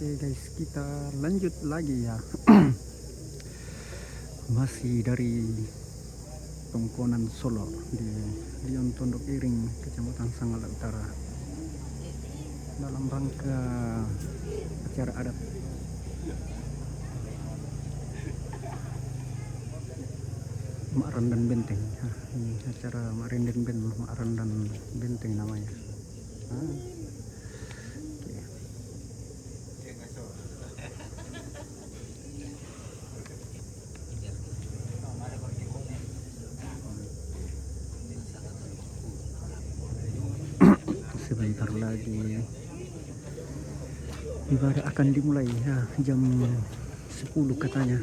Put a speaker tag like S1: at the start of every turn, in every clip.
S1: Oke guys, kita lanjut lagi ya. Masih dari Tongkonan Solo di Lion Tondok Iring, Kecamatan Sanggala Utara, dalam rangka acara adat Mak Randan Benteng. Ini acara Mak Randan Benteng namanya. Sebentar lagi ibadah akan dimulai ya, jam 10 katanya.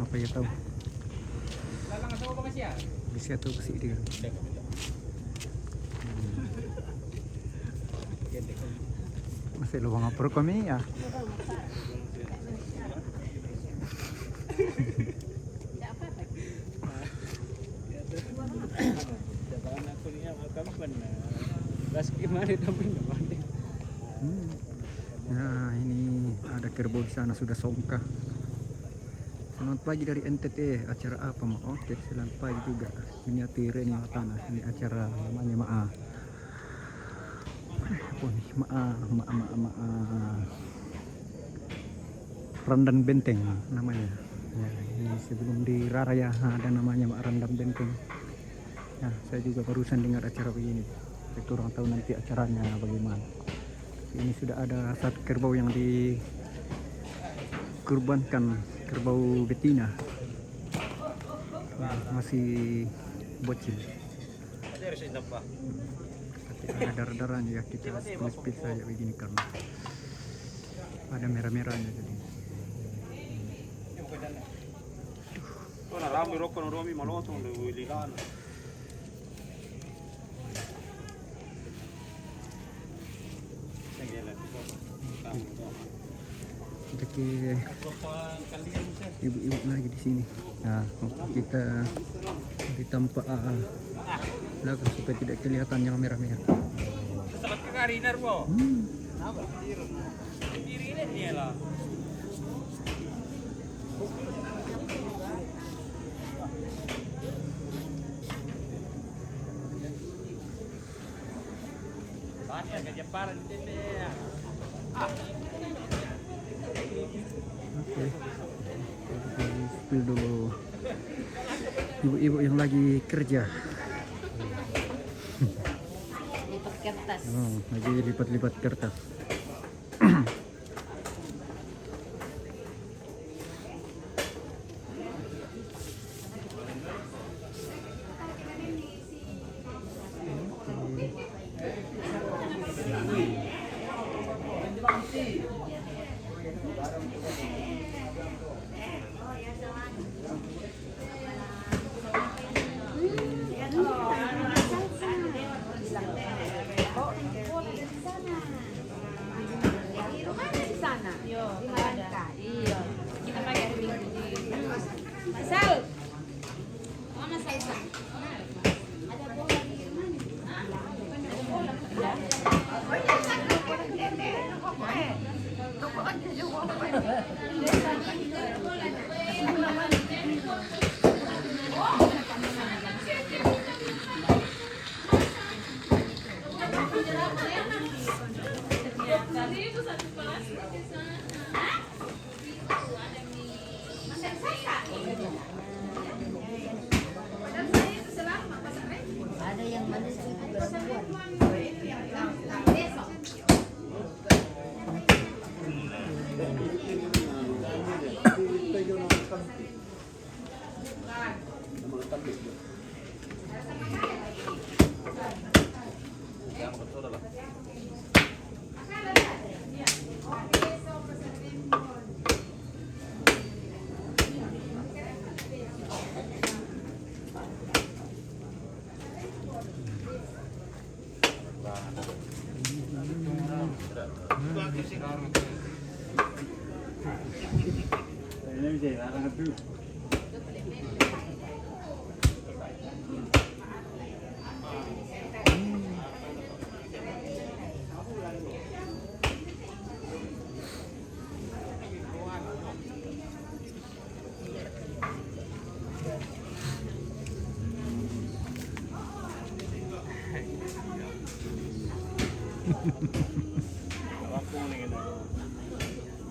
S1: Apa ya tahu? Bisa tuh ke sini. Masih luang apa kami ya? Nah, ini ada kerbau di sana sudah songkah. Selamat pagi dari NTT. Acara apa mak? Oke, selamat pagi juga. Ini atiren yang tanah. Ini acara namanya Maa. Apa nih? Maa Randan Benteng namanya. Ya, ini sebelum di Raraya ada namanya Mak Randan Benteng. Ya, saya juga barusan dengar acara begini. Saya kurang tahu nanti acaranya bagaimana. Ini sudah ada satu kerbau yang dikurbankan, kerbau betina. Masih bocil. Ada darah-darahnya ya, kita split saja begini karena ada merah-merahnya jadi. Oke, ibu-ibu lagi di sini. Nah, kita ditampak belakang supaya tidak kelihatan yang merah-merah. Oke, spill dulu ibu-ibu yang lagi kerja.
S2: Lipat kertas.
S1: Lagi lipat-lipat kertas.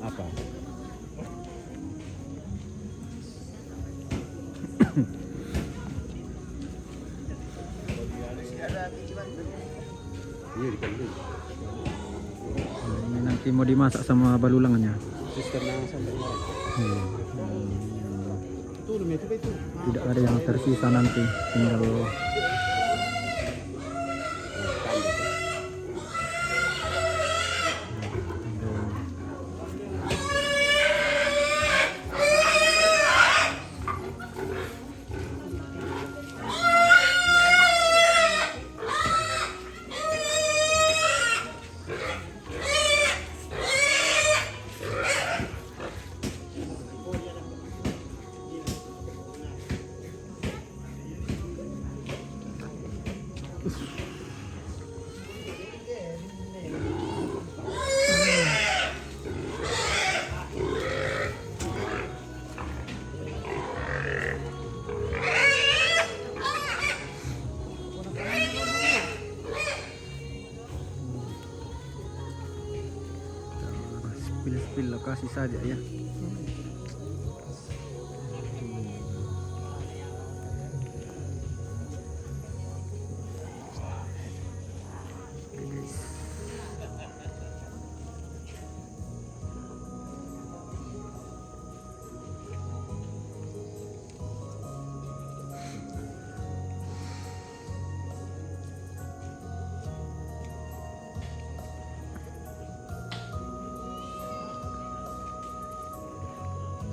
S1: Apa? Iya dikandung. Ini nanti mau dimasak sama balulangannya.
S3: Sistemnya sampai
S1: Tidak ada yang tersisa nanti, tinggal spill lokasi saja ya.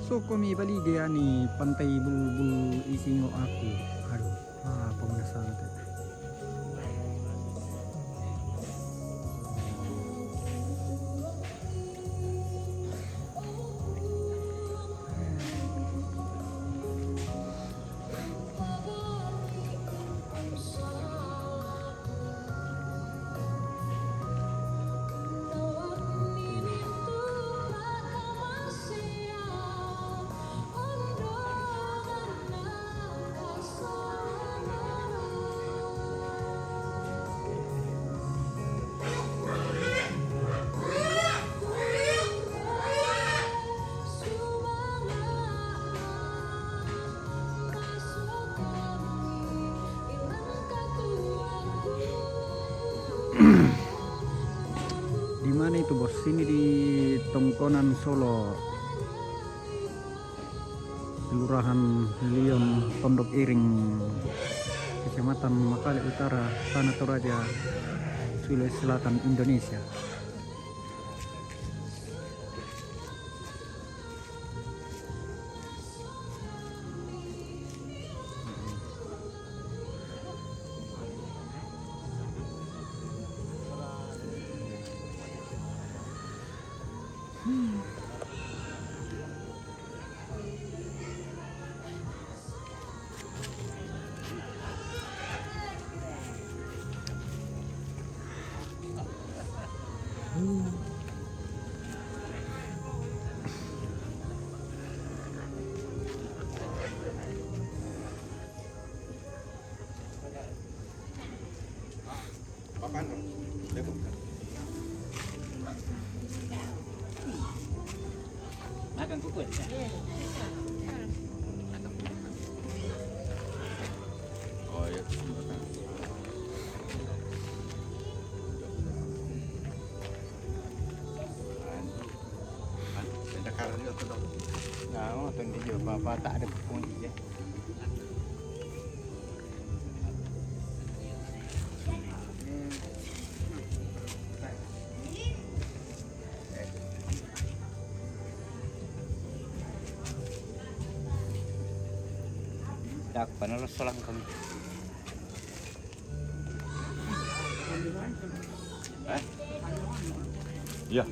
S1: So kami balik ya nih pantai bulbul isingo aku. Aduh, penasaran tuh. Di mana itu bos? Sini di Tongkonan Solo, Kelurahan Lion, Pondok Iring, Kecamatan Makale Utara, Tanah Toraja, Sulawesi Selatan, Indonesia.
S3: Makan kukus. Oh ya. Nah, tuh dia apa tak ada kunci ya. Dak panas selang kami. Iya.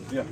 S3: Iya.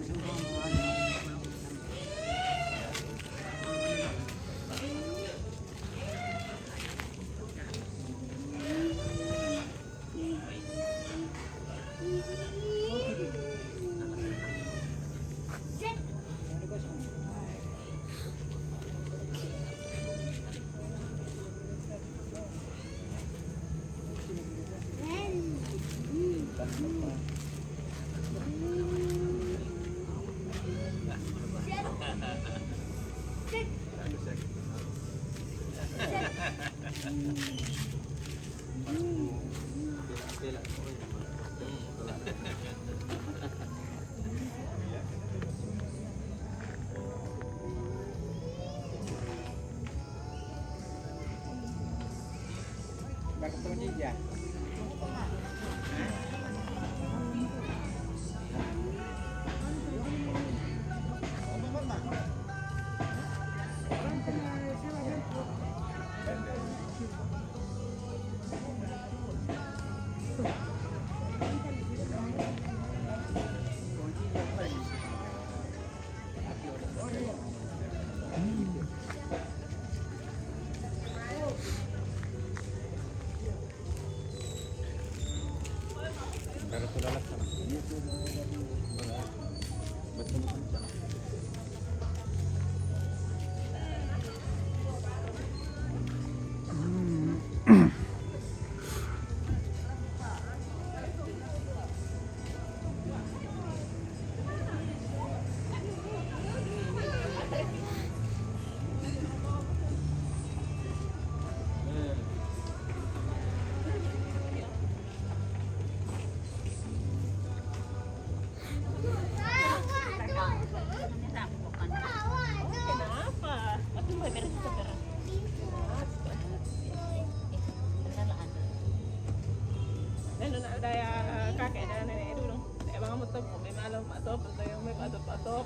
S4: kakek dan nenek dulu. Emang kamu tuh kami malam Pak Top, yang mau Pak Top,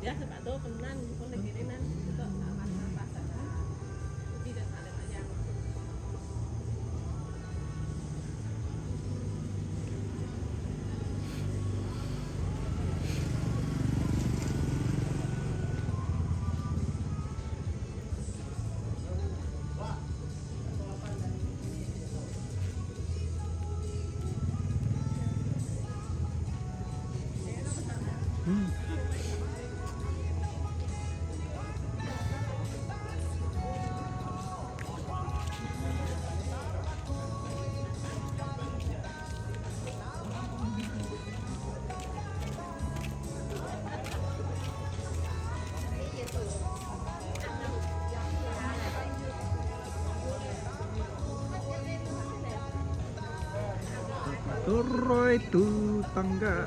S4: ya Pak Top penan, pun lagi nenan, itu apa pasar, tidak ada aja.
S1: Turun itu tangga.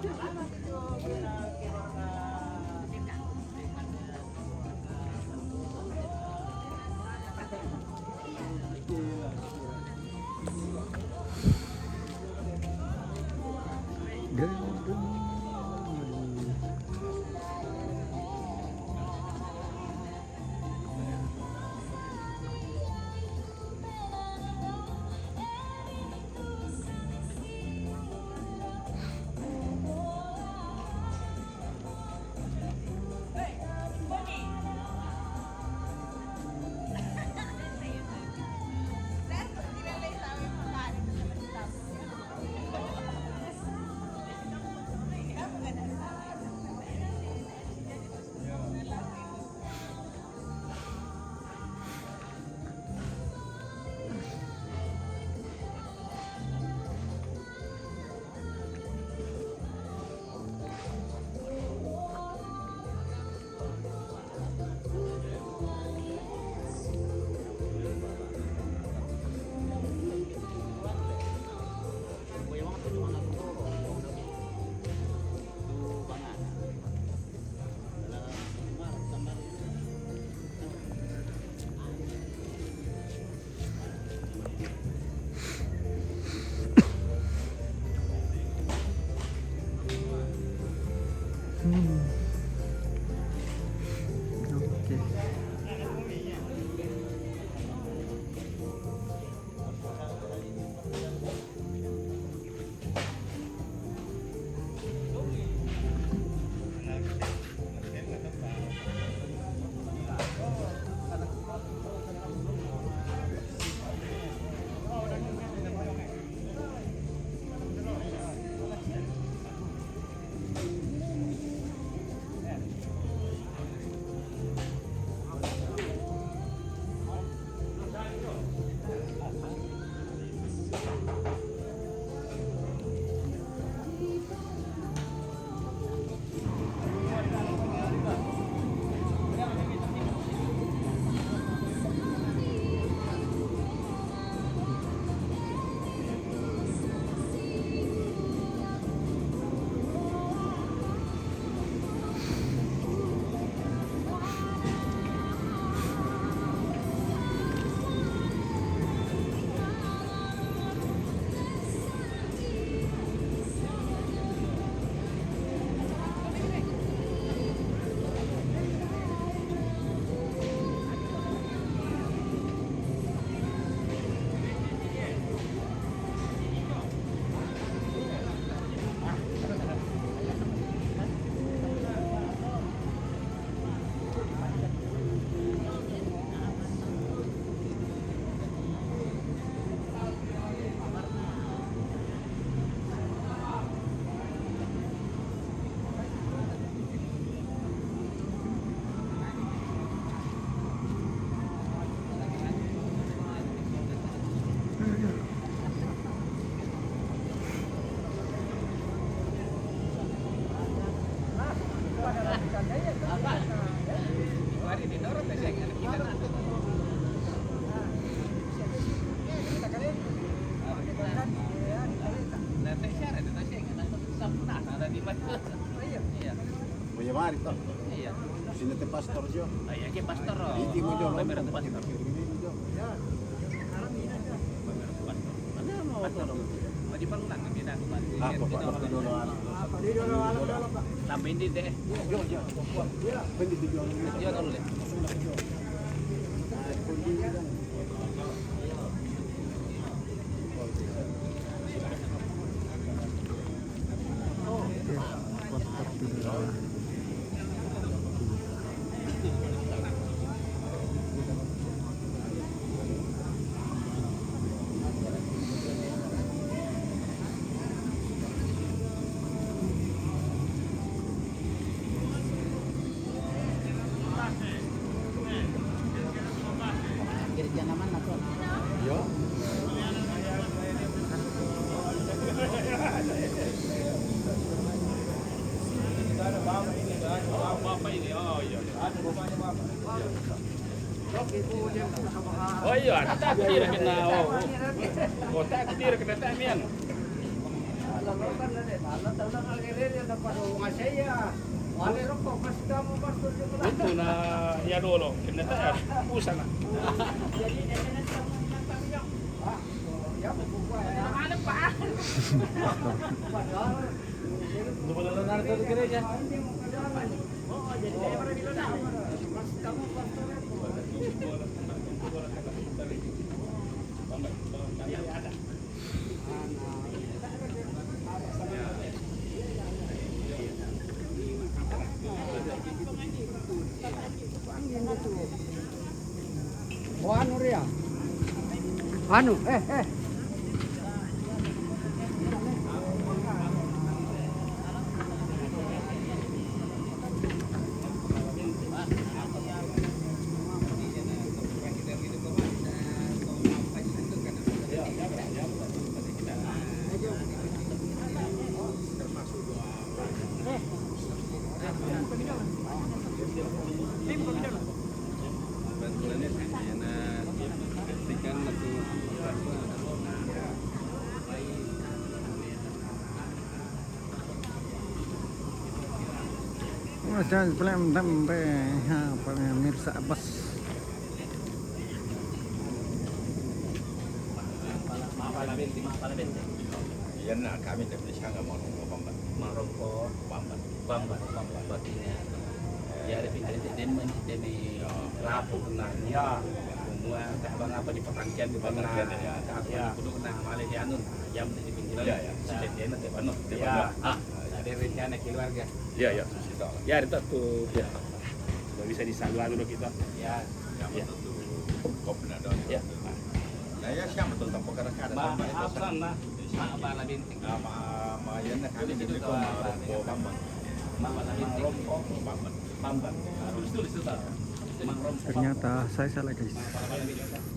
S1: Oke.
S5: Voy a llevar esto. Si no te pastor yo.
S3: Ay, aquí pastor.
S5: Hindi mo yo.
S3: Meron pastor. Pastor. O di parang lang hindi na kumain.
S5: Ah, papa, dulu anak.
S3: Tambah hindi deh.
S5: Yo, yo. Pwede bigyan mo.
S3: Yo dulu deh.
S2: Gereja naman na to.
S5: Yo.
S3: Oh iya, kita tira kena. Oh, tak tira kena tak mian. Itu na ya dulu, kena tak ya, pusat na.
S4: Mana Pak?
S5: Oh, anu Ria. Anu,
S1: Jangan pelan sampai pemirsa Abbas.
S6: Yan na kami dari siya nga marompo bambat batinya. Ya ada pindah demi lapu na ya. Semua abang apa di petangkian di petangkian ya. Ya. Kudu na male di anu jam di pinggiran. Ya ya. Sudah dia nanti pano. Ya. Ada rencana keluarga.
S3: Ya ya. Ya itu tuh ya. Sudah bisa disalwa dulu kita.
S6: Ya.
S3: Ya.
S6: Kopi na doon.
S3: Ya.
S6: Nah ya siya betul tak perkara kada sama itu.
S3: Maafkan nah.
S6: Bala binting. Yan na kami dari ko marompo bambat. Marompo bambat. Tulis tak.
S1: Ternyata saya salah guys.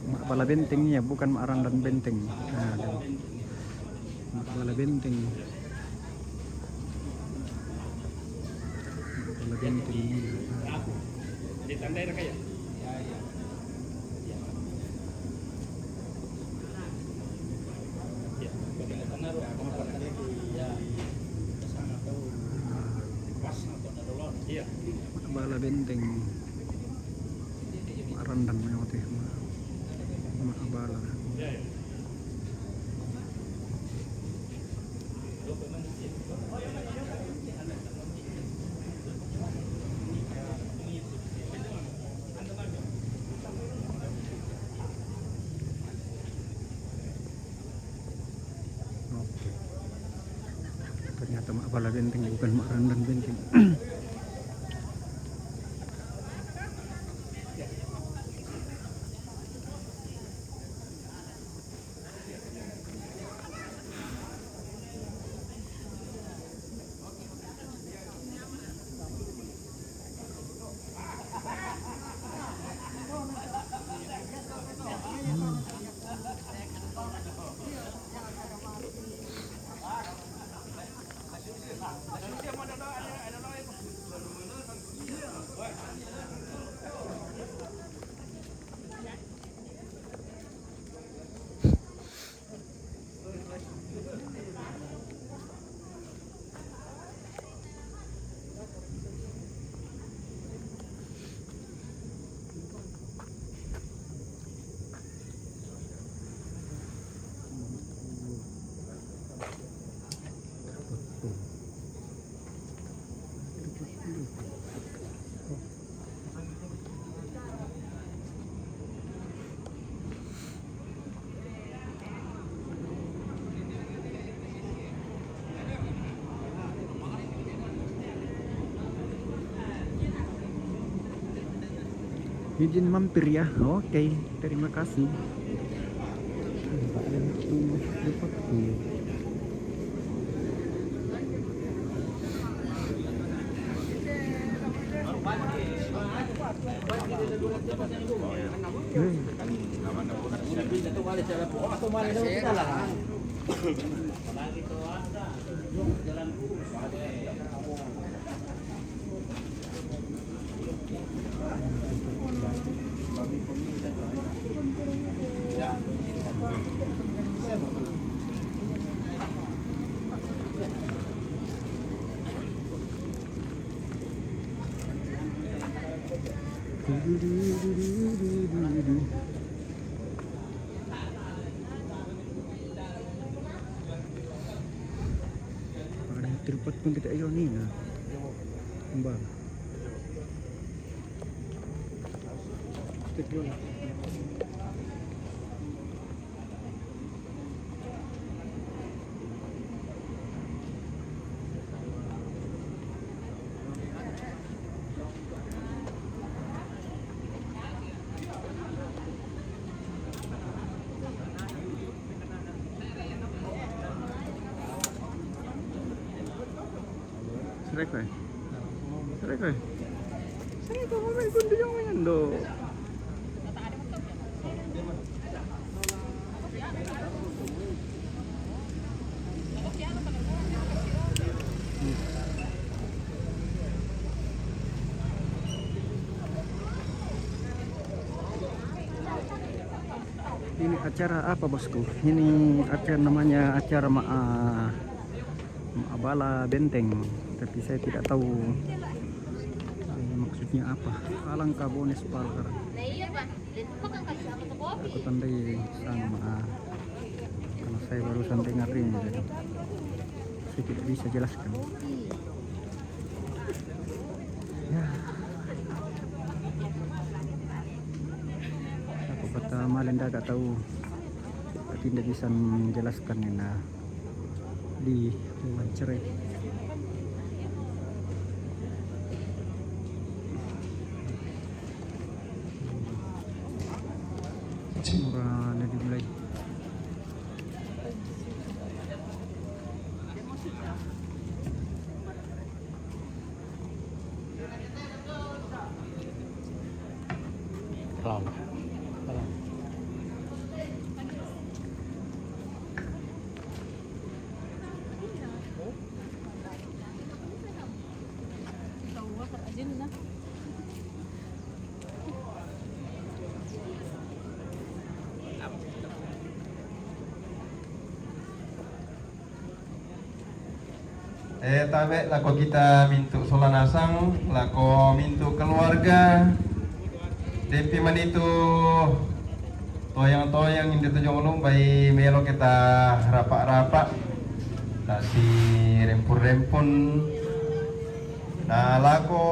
S1: Mak Bala Benteng ya, bukan Mak Randan Benteng. Nah, Mak Bala Benteng. Mak Bala Benteng.
S3: Ditandai nak ya.
S1: Mak Bala Benteng. Mak Randan memang teh. Mak Bala. Oke. Ternyata Mak Bala Benteng bukan Mak Randan Benteng. Izin mampir ya. Oke, terima kasih. Itu seperti Ada tripod pun tidak ada ni nah. Mbak. Serek ko. Saya ko main kundi yang main do. Ini acara apa bosku? Ini acara namanya acara Maabala Benteng, tapi saya tidak tahu maksudnya apa. Alangkah bonus parkar. Aku tandai sama karena saya barusan dengar ini, jadi saya tidak bisa jelaskan. Ya. Aku kata Malinda gak tahu, tidak bisa menjelaskan nah di wawancara. Murah na dimulai.
S7: Tabe lako kita mintu solanasang, lako mintu keluarga, depi manitu toyang-toyang hindi to jong bay melo kita rapak-rapak, tasi rempun-rempun, na lako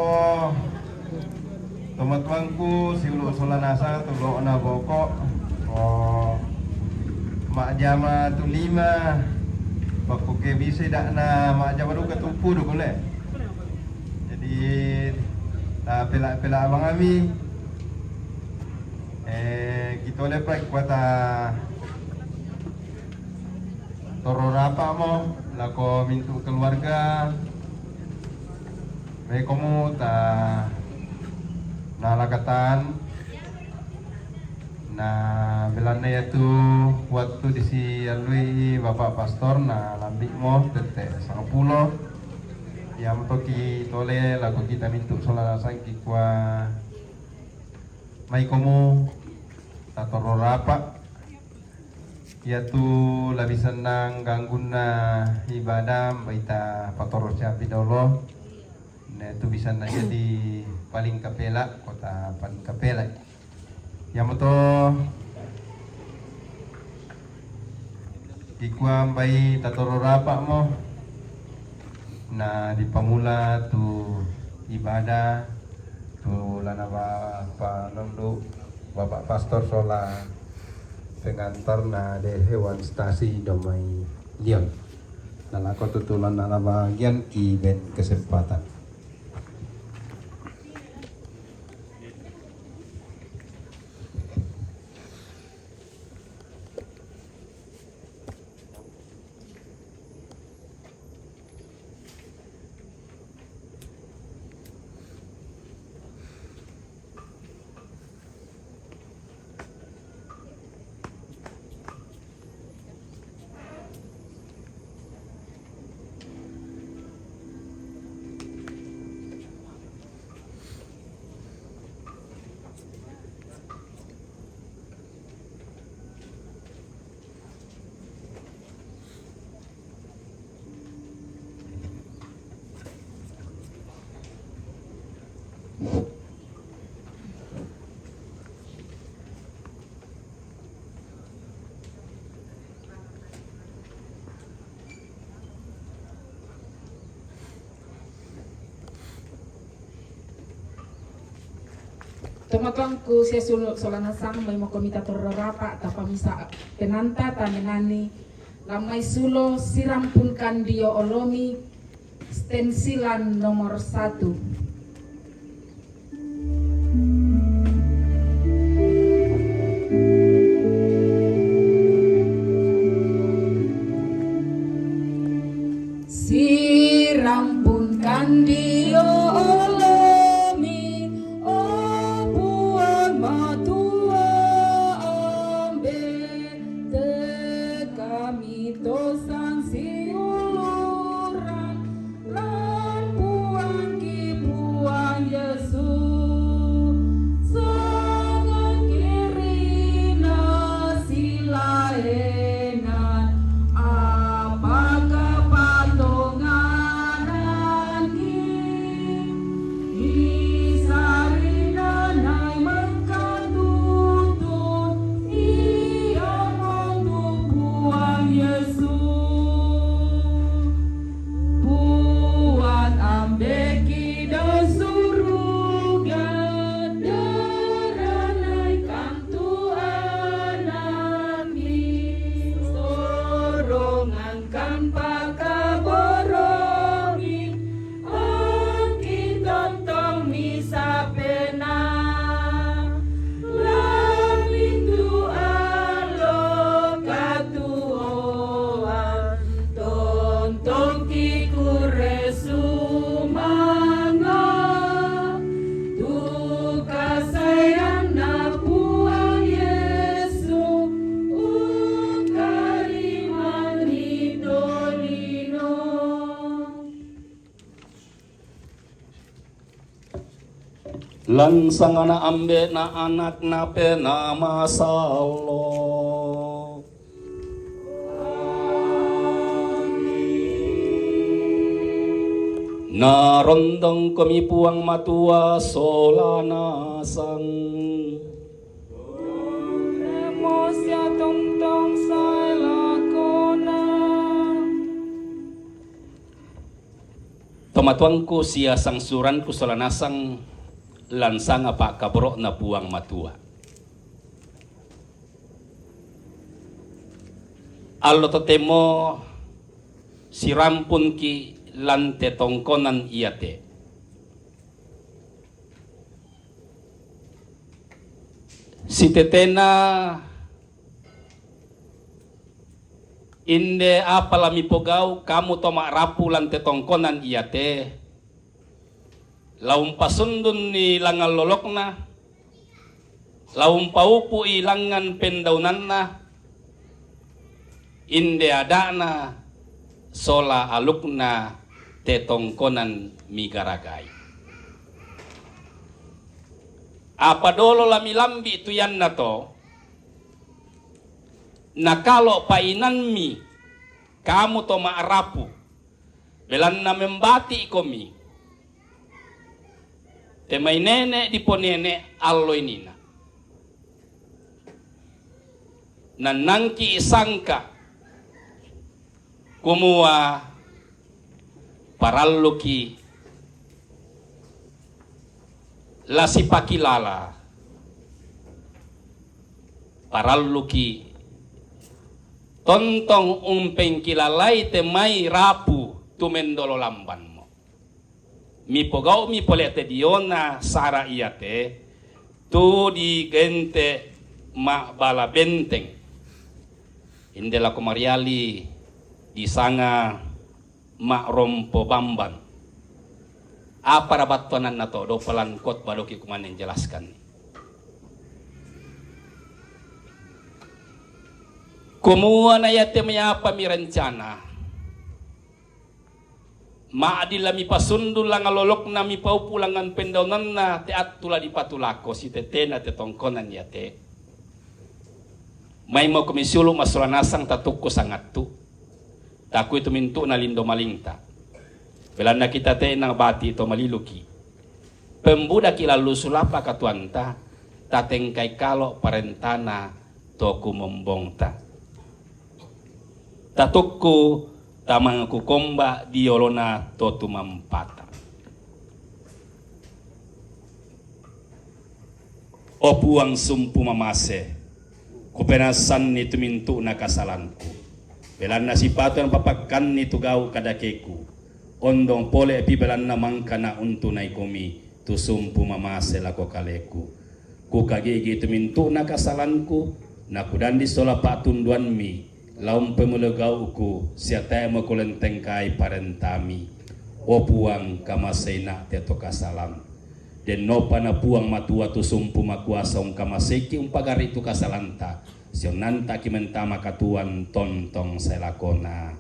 S7: tomatwangku siulo solanasang tulo na boko, mak jama tu 5. Baku ke bisa dak na mak jama du ketumpu du boleh. Jadi pelak-pelak abang kami kita lepek kuata toro rapa mo lako mintu keluarga. Baik kamu ta nalakatan na belanda yaitu waktu di si alui bapak pastor na lambik mo tete 10 yang toki tole lagu kita mintu solat sangki kwa mai komu tatoro rapa yaitu lebih senang gangguna ibadah baita patoro capi dolo nah itu bisa jadi paling kapela kota paling kapela yang betul ikuam bayi tatoro rapak mo na di pamula tu ibadah tu lana pa nondo bapak pastor sola pengantar na de hewan stasi domai lion nalako tutulan na bagian ki ben kesempatan.
S8: Tomatuangku sia solana sang may mo komita tororapa tapamisa penanta tamenani lamay sulo sirampunkan dio olomi stensilan nomor 1. Sirampunkan dio olomi o puan matua ambe te kami tosan siuluran lan puan ki puan Yesus sangan kirina silaenan apakah patonganan isarina nai mengkatutun ia mau puang Yesus puan ambeki dan surugan deranai kantu anami sorongan kan pakaboromi angkin tontong misa pena lamindu alo katuoan tontong kikure sumanga tuka sayang na puang Yesu ukariman idolino.
S6: Lansang na ambe na anak na penamasallo. Narondong kami puang matua solanasang.
S8: Emosya tong sai lakona.
S6: Tomatuangku sia sangsuranku solanasang lansang apa kaborok na puang matua. Allo totemo sirampun ki lante tongkonan iate. Si tetena inde apalami pogau kamu toma rapu lante tongkonan iate. Laum pasundun ni langal lolokna, laum paupu ilangan pendaunanna, inde adana sola alukna tetongkonan migaragai. Apa dolo lami lambi tuyan na to, na kalau painanmi kamu to maarapu, belan na membati komi. Temai nene di ponene allo inina. Nanangki isangka kumua paralluki lasi pakilala paralluki tontong umpeng kilalai temai rapu tumendolo lamban. Mi pogau mi polete diona sara iate tu di gente ma bala benteng indela komariali di sanga ma rompo bamban apa rabatonan na to do palan kot badoki kumanen jelaskan kumua na yate mayapa mi rencana maadila mi pasundul lang alolok na mi paupulangan pendaunan na teat tula di patulako si tetena tetongkonan yate. May mo komisulo masulanasang tatukko sangat tu. Taku itu mintu na lindo malingta. Belan na kita te nang bati ito maliluki. Pembuda kilalu sulapa katuanta tatengkay kalo parentana to kumombongta. Tatukku tamang kukomba diolona totu mampata.
S3: O puang sumpu mamase, ko penasan ni tumintu na kasalanku. Belan na sipatuan papakan ni tugau kadakeku. Ondong pole epi belan na mangkana untunay komi, tu sumpu mamase lako kaleku. Ku kagigi tumintu na kasalanku, na kudandi sola patunduan mi, laum pemulegau ku, siatay mo kulenteng kay parentami. O puang kamasay na teto kasalan. Den no pana puang matua tu sumpu makuasa kamaseki pagari tu kasalanta. Sionanta kimentama katuan tontong selakona.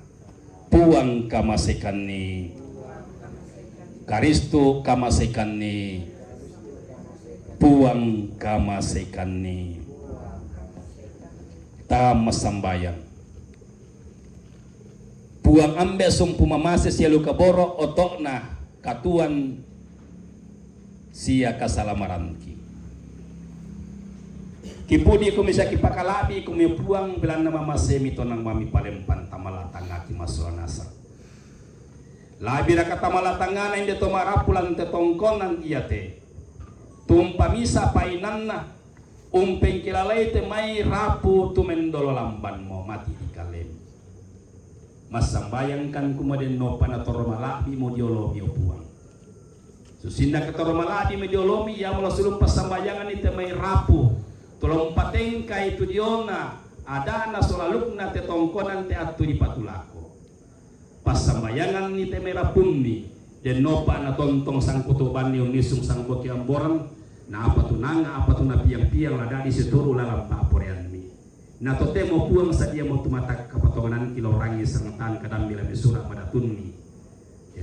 S3: Puang kamasekan ni Karistu kamasekan ni puang kamasekan ni tamasambayang. Puang ambe sumpu mamase sialu kaboro otokna katuan sia kasalamaranki. Kipudi kumisa kipakalabi kumipuang bilang nama masemi tonang mami palempan tamalatanga ki masuanasa. Labi raka tamalatanga na inde tomarapulan te tongkonan iyate. Tumpamisa painanna umpeng kilalay te mai rapu tumendolo lamban mo mati di kalem. Masambayangkan kumaden no panatoromalabi mo diolomi opuang. Susinda ketoro maladi mediolomi ya mula sulung pasambayangan ite mai rapu tolong patengka itu diona ada na solalukna te tongkonan te atu di patulako pasambayangan ite mai rapumni den nopa na tontong sang kutubani unisung sang boti amboran na apa tunanga apa tuna piang-piang lada di seturu lalam paporeanmi na totemo puang sadia mo tumatak kapatonganan kilorangi sang tan kadang bila besura pada tunni.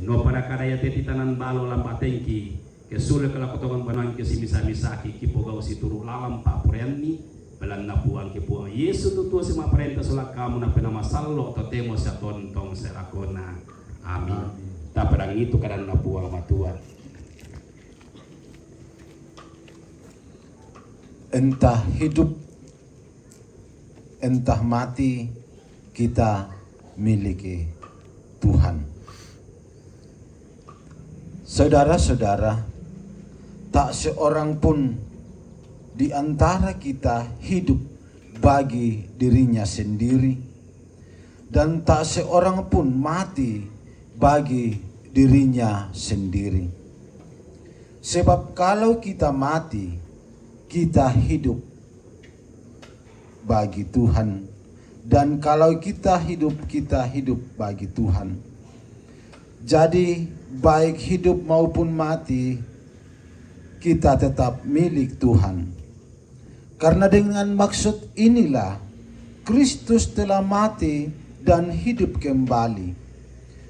S3: No pada kadaya teti tanan balo lampa tengki ke sule kala potongan banang ke simisa-misaki ki pogau situru lalam pa purianni belan na puang ke puang Yesu tutu sima perintah solak kamu na penama sallo totemo sa tontong serakona amin. Ta perang itu kadang na puang matua.
S9: Entah hidup entah mati kita miliki Tuhan. Saudara-saudara, tak seorang pun di antara kita hidup bagi dirinya sendiri, dan tak seorang pun mati bagi dirinya sendiri. Sebab kalau kita mati, kita hidup bagi Tuhan, dan kalau kita hidup bagi Tuhan. Jadi baik hidup maupun mati kita tetap milik Tuhan. Karena dengan maksud inilah Kristus telah mati dan hidup kembali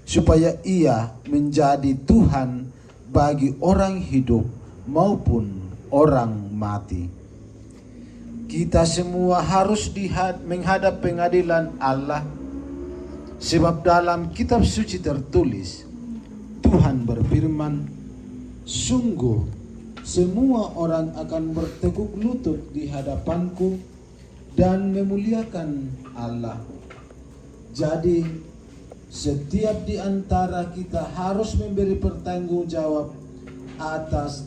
S9: supaya ia menjadi Tuhan bagi orang hidup maupun orang mati. Kita semua harus menghadap pengadilan Allah, sebab dalam kitab suci tertulis, Tuhan berfirman, sungguh semua orang akan bertekuk lutut di hadapanku dan memuliakan Allah. Jadi setiap di antara kita harus memberi pertanggungjawab atas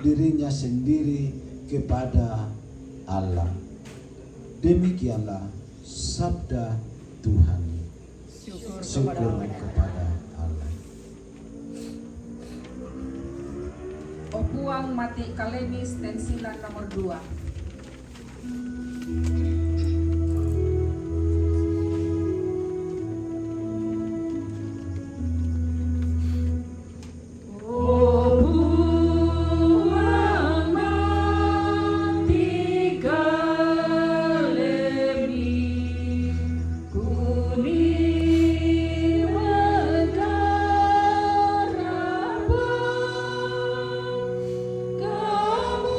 S9: dirinya sendiri kepada Allah. Demikianlah sabda Tuhan. Syukur kepada Allah.
S8: Opuang mati kalemi stensilan nomor 2.
S10: Kamu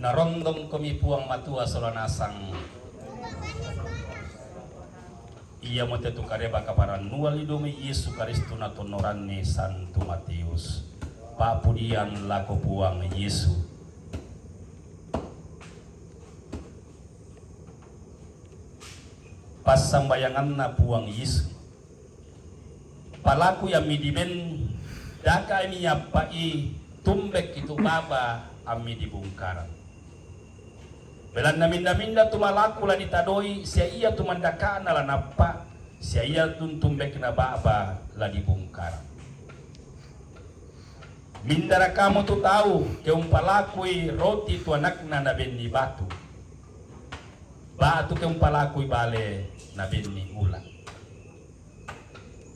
S3: narondong kami puang matua solanasang ia mo tetu kareba kaparan nual idomi Yesu Kristo na tonoran ni Santo Matius papudian lako puang Yesu pas sambayangan na puang Yesu palaku yang midimen daka emi yapai tumbek itu baba ami dibungkaran belan na minda-minda tumalaku la ditadoi sia iya tumandakana la napa sia iya tumbek na baba la dibungkaran mindara kamu tu tahu ke umpalakui roti tu anakna na benni batu ke umpalakui bale na benni ulang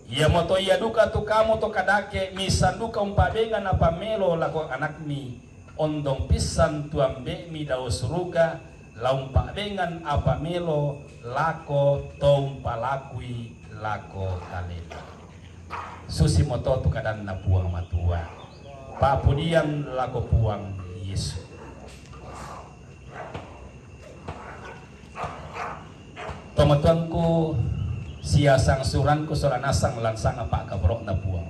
S3: ia moto ia duka tu kamu to kadake misanduka umpabenga na pamelo lako anak mi ondong pisan tu ambe mi dao suruga la umpabengan apamelo lako to umpalakui lako kalela susi moto tu kadan na puang matua papudian lako puang Yesu tomatuanku siasang suranku solanasang lansang apa kabrok na puang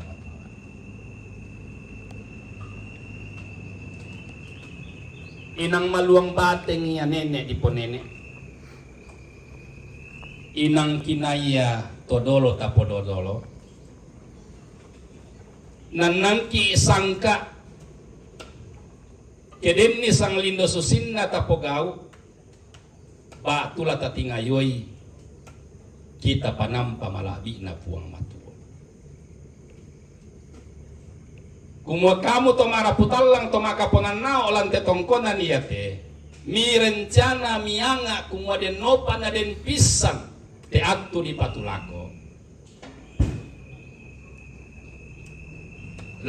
S3: inang maluang bateng ya nenek di ponene inang kinaya todolo tapododolo nanangki sangka kedem ni sang lindo susinna tapogau batula tatingayoi kita panampa malabi na puang matuo kumua kamu to maraputalang to makaponan na olan te tongkonan iyate mi rencana mianga kumua den nopa na den pisang te atu di patulako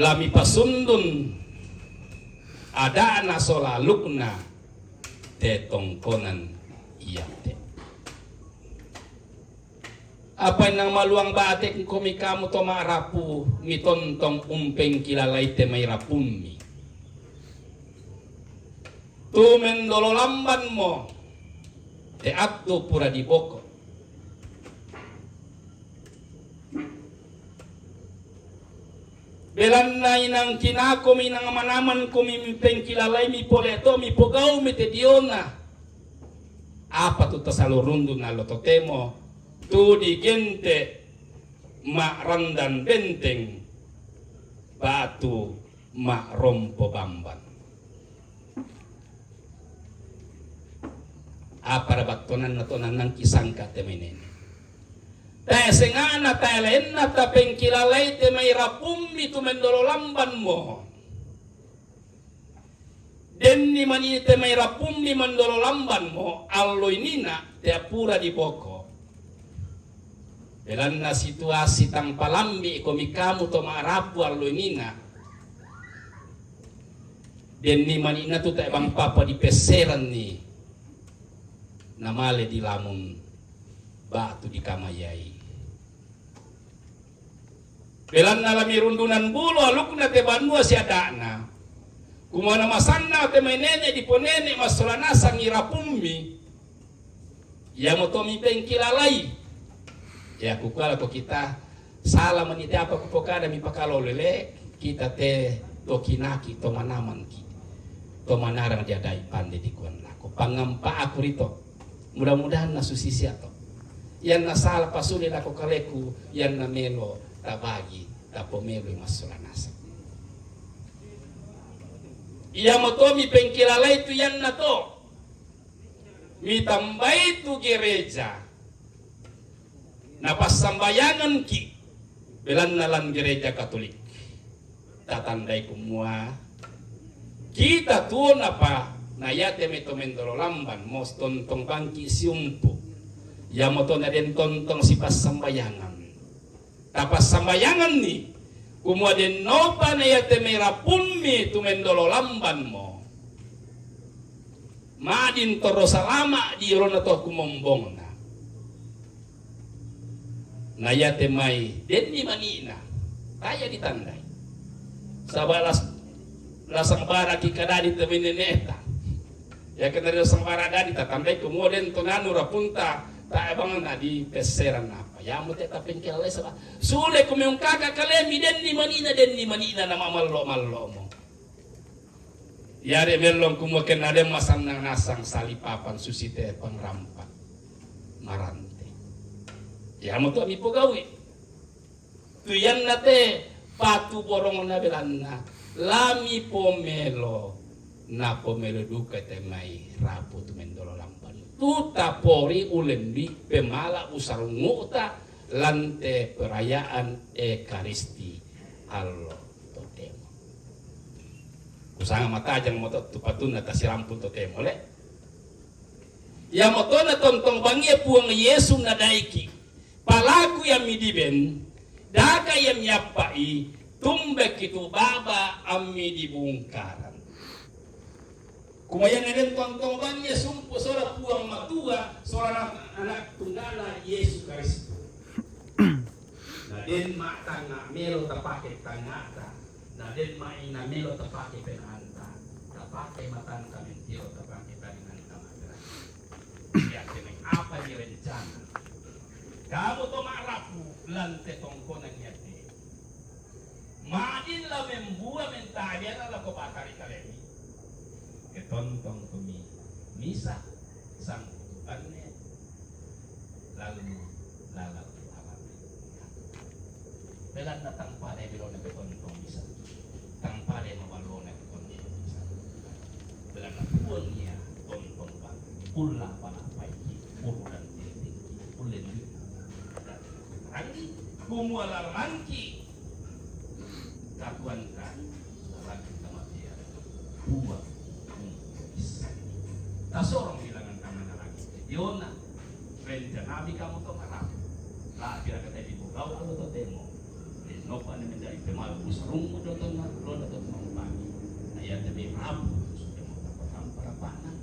S3: lami pasundun ada na solalukna te tongkonan iyate apa nang maluang batek komi kamu to marapu mitontong umpeng kilalai te may rapumi tu mendolo lamban mo te atto pura di boko belan na inang kinako mi nang manaman komi mipeng kilalai mi poleto mi pogau mi te diona apa tu tasalurundu na lototemo tu di gente mak randan benteng batu mak rompo bamban apa rabatonan na tonan nang kisangka temenen ta sengana ta lenna ta pengkilalai te may rapummi tu mendolo lamban mo denni mani te may rapummi mendolo lamban mo alloy nina te apura di boko dalam na situasi tang palambi komi kamu to maarapu alloy nina denni mani na tu ta bang papa di peseran ni namale di lamun batu di kamayai belan na lami rundunan bulu alukna te banua si adana kumana masanna te may nene di ponene masolana sang irapummi ya motomi pengkilalai ya kukala ko kita salah meniti apa kupokada mi pakalo lele kita te tokinaki to manaman ki to manarang dia dai pande di kuan lako pangampa aku rito mudah-mudahan na susisi ato yan na salah pasuli lako kaleku yan na melo tabagi tapomelo masolanasa iya moto mi pengkilalai tu yan na to mi tambai tu gereja na pasambayangan ki belan nalan gereja Katolik tatandai kumua kita tuon apa na yate meto mendolo lamban mos tontong pangki siumpu ya moto na den tontong si pasambayangan ta pasambayangan ni kumua den nopa na yate merapummi tu mendolo lamban mo madin toro salama di rona to kumombong na yate mai denni manina kaya ditandai sabalas lasang bara ki kadadi temeneneta Ya kena dia sembarada di tatandai kemudian tonanu rapunta tak ebang na di peseran apa. Ya mo teta pengkel sa. Sule kumyung kaka kalemi den ni manina na mamallo mo. Yari melong kumuken ade masang nang nasang salipapan susite pangrampak marante. Ya mo to mi pogawi. Tuyan nate patu borong na belanna lami pomelo na pomelo duka te mai rapu tu mendolo lampan. Tuta pori ulendi pemala usarunguta lante perayaan ekaristi allo totemo. Kusanga mata jang moto tupatun na tasirampun totemo le. Ya moto na tontong bangi puang Yesu na daiki. Palaku yang midiben daga yang nyapai tumbek itu baba ammi dibungkaran. Kumayan eden tontong bangi sumpu sora puang matua sora anak tunggal Yesus Kristus. Naden mata na melo tapake tangata. Naden mai na melo tapake penanta. Tapake matan kami tiro tapake penanta magara. Ya kene apa direncana? Kamu to marapu lante tongko nang yati. Madin la membua mentadia la ko patari kalemi. Ketontong kumi misa sang kutukannya lalu lalat alam. Belan datang pada bilona ketontong misa. Tang pada mawalona ketontong misa. Belan punya tontong bang. Ulah pada paiki urudan tinggi ulen. Lagi kumualar manki katuan kan lagi kematian buat tasorong bilangan kamana lagi Yona rencana nabi kamu to marap lah kira kata di bukau kalau to demo nopa ni menjadi pemal busrung do to na lo do to pagi ayat demi rabu sudah mau dapat para panah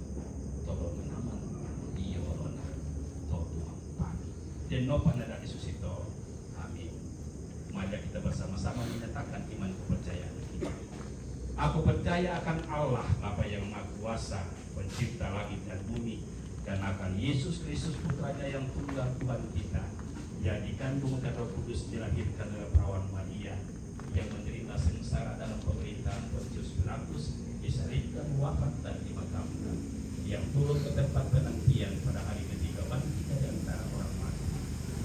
S3: tolong menaman iyo lona to pagi dan nopa nada di susito. Mari kita bersama-sama menyatakan iman kepercayaan kita. Aku percaya akan Allah Bapa yang Maha Kuasa, pencipta langit dan bumi, dan akan Yesus Kristus putranya yang tunggal Tuhan kita, yang dikandung dan Roh Kudus dilahirkan oleh perawan Maria, yang menderita sengsara dalam pemerintahan Pontius Pilatus, disalibkan, wafat dan dimakamkan, yang turun ke tempat penantian pada hari ketiga bangkit dari antara orang mati,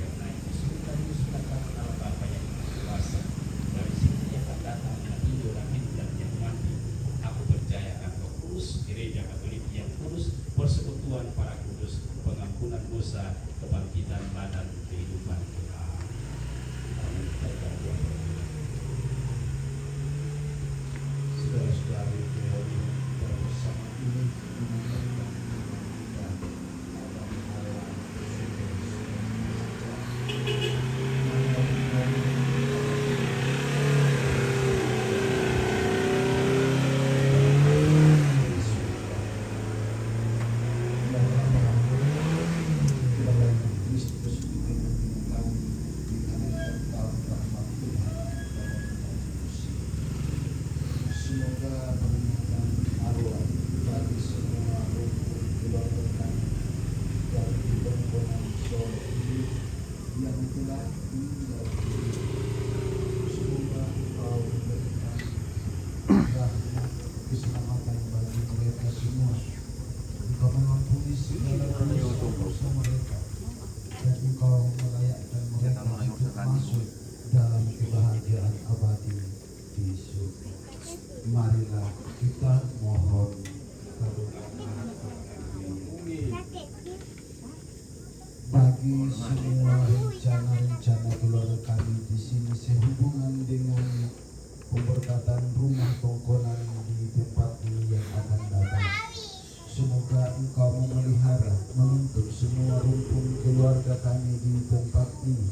S3: yang naik ke surga dimusnahkan oleh Bapa yang kuasa dari sini akan datang yang hidup dan yang mati. Aku percaya akan Roh Kudus, Gereja Katolik yang kudus, persekutuan para kudus, pengampunan dosa, kebangkitan badan, kehidupan.
S9: Saudara-saudari bersama ini semoga memberikan arwah bagi semua rukun keluarga kami dari Pemkonan Solo ini yang telah tinggal. Semoga Engkau memberikan rahmat keselamatan bagi mereka semua. Engkau mengampuni segala dosa mereka dan Engkau melayakkan mereka untuk masuk dalam kebahagiaan abadi di surga. Marilah kita mohon karunia bagi semua rencana-rencana keluarga kami di sini sehubungan dengan pemberkatan rumah tongkonan di tempat ini yang akan datang. Semoga Engkau memelihara, menuntut semua rumpun keluarga kami di tempat ini,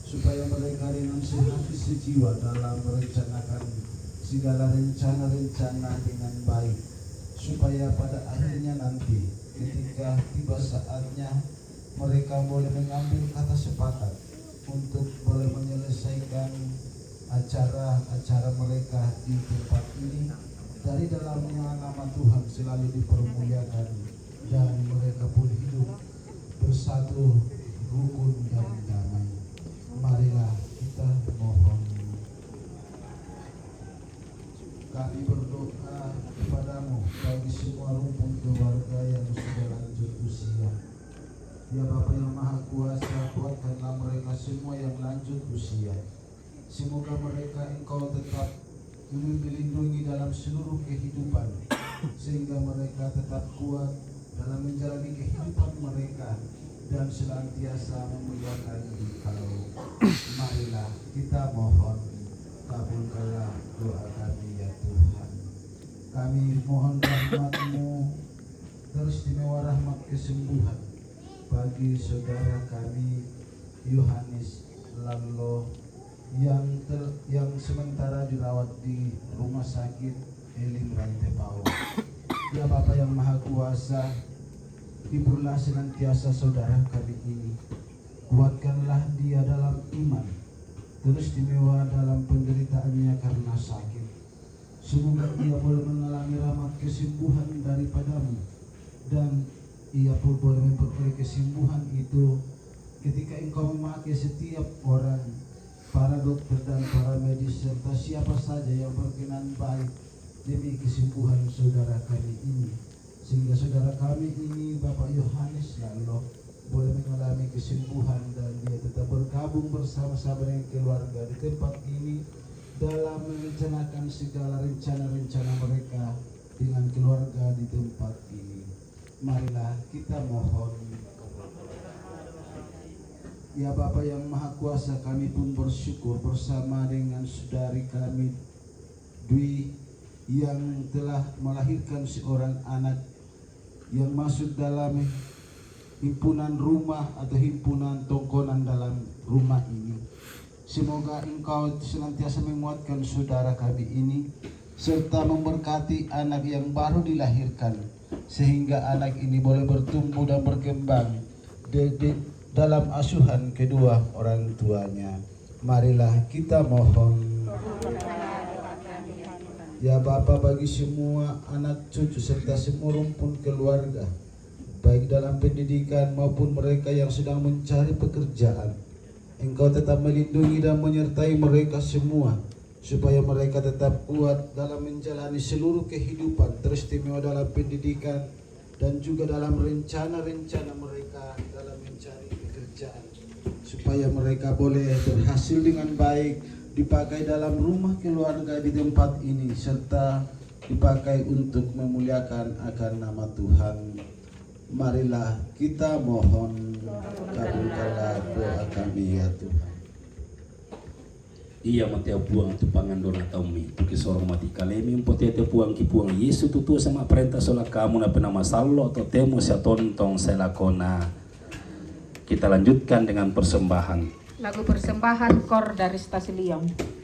S9: supaya mereka dengan sehati sejiwa dalam merencanakan segala rencana-rencana dengan baik, supaya pada akhirnya nanti ketika tiba saatnya mereka boleh mengambil kata sepakat untuk boleh menyelesaikan acara-acara mereka di tempat ini dari Dari dalamnya nama Tuhan selalu dipermuliakan dan mereka pun hidup bersatu rukun dan damai. Marilah kita mohon. Kami berdoa kepadamu bagi semua rumpun keluarga yang sudah lanjut usia. Ya Bapa yang Maha Kuasa, kuatkanlah mereka semua yang lanjut usia. Semoga mereka Engkau tetap melindungi dalam seluruh kehidupan, sehingga mereka tetap kuat dalam menjalani kehidupan mereka dan senantiasa memuliakan Engkau. Marilah kita mohon, kabulkanlah doa kami ya Tuhan. Kami mohon rahmat-Mu, teristimewa rahmat kesembuhan bagi saudara kami Yohanes Lallo yang sementara dirawat di rumah sakit Elim Rantepao. Ya Bapa yang Maha Kuasa, hiburlah senantiasa saudara kami ini. Kuatkanlah dia dalam iman, terus istimewa dalam penderitaannya karena sakit. Semoga ia boleh mengalami rahmat kesembuhan daripadamu, dan ia pun boleh memperoleh kesembuhan itu ketika Engkau memakai setiap orang, para dokter dan para medis serta siapa saja yang berkenan baik demi kesembuhan saudara kami ini, sehingga saudara kami ini Bapak Yohanes Lallo boleh mengalami kesembuhan dan dia tetap bergabung bersama-sama dengan keluarga di tempat ini dalam merencanakan segala rencana-rencana mereka dengan keluarga di tempat ini. Marilah kita mohon. Ya Bapa yang Maha Kuasa, kami pun bersyukur bersama dengan saudari kami Dwi yang telah melahirkan seorang anak yang masuk dalam himpunan rumah atau himpunan tongkonan dalam rumah ini. Semoga Engkau senantiasa menguatkan saudara kami ini serta memberkati anak yang baru dilahirkan, sehingga anak ini boleh bertumbuh dan berkembang dalam asuhan kedua orang tuanya. Marilah kita mohon. Ya Bapa, bagi semua anak cucu serta semua rumpun keluarga, baik dalam pendidikan maupun mereka yang sedang mencari pekerjaan, Engkau tetap melindungi dan menyertai mereka semua, supaya mereka tetap kuat dalam menjalani seluruh kehidupan, teristimewa dalam pendidikan dan juga dalam rencana-rencana mereka dalam mencari pekerjaan, supaya mereka boleh berhasil dengan baik, dipakai dalam rumah keluarga di tempat ini, serta dipakai untuk memuliakan akan nama Tuhan. Marilah kita mohon, kabulkanlah doa kami ya Tuhan.
S3: Ia mati puang tu pangandor atau mi tu kisorong mati kalemi potete puang ki puang Yesu tutu sama perintah sola kamu na penama sallo atau temu sa tontong sa lakona. Kita lanjutkan dengan persembahan.
S8: Lagu persembahan kor dari Stasi Liong.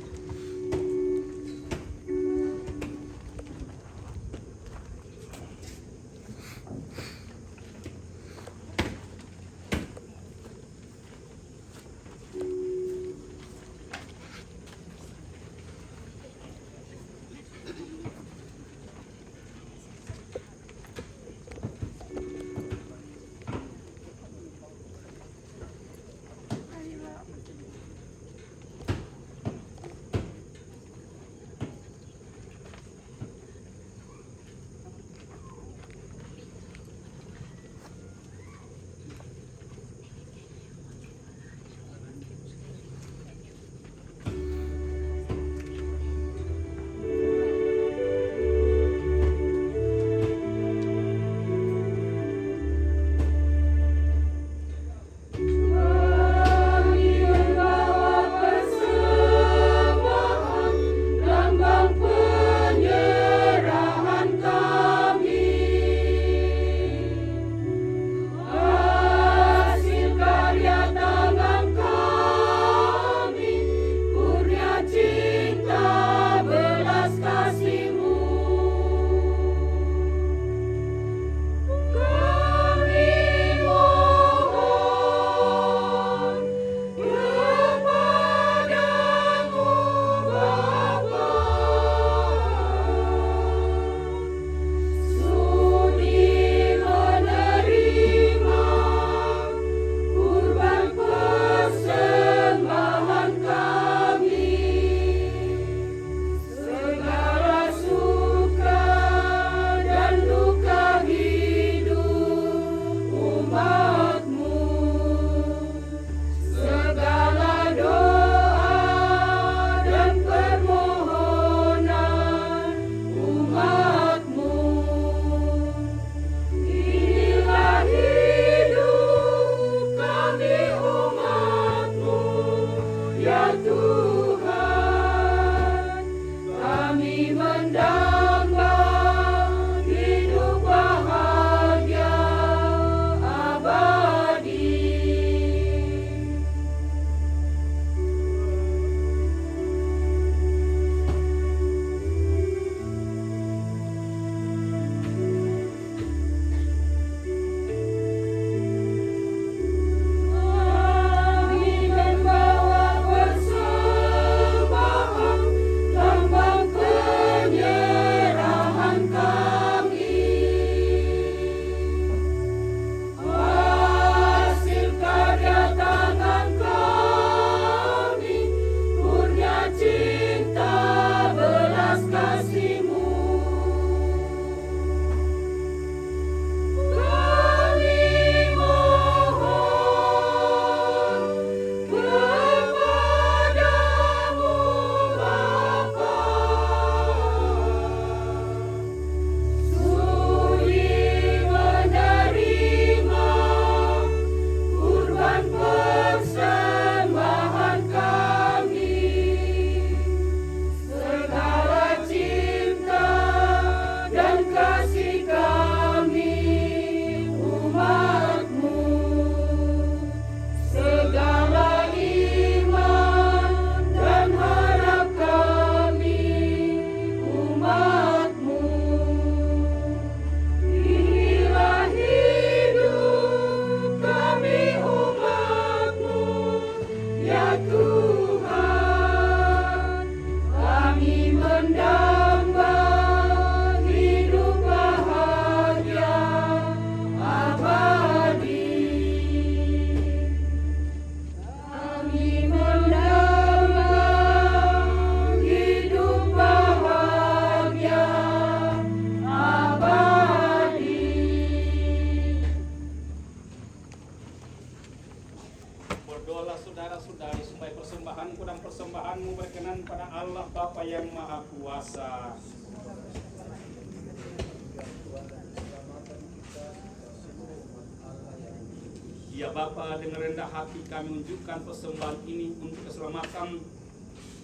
S3: Ya Bapa, dengan rendah hati kami unjukkan persembahan ini untuk keselamatan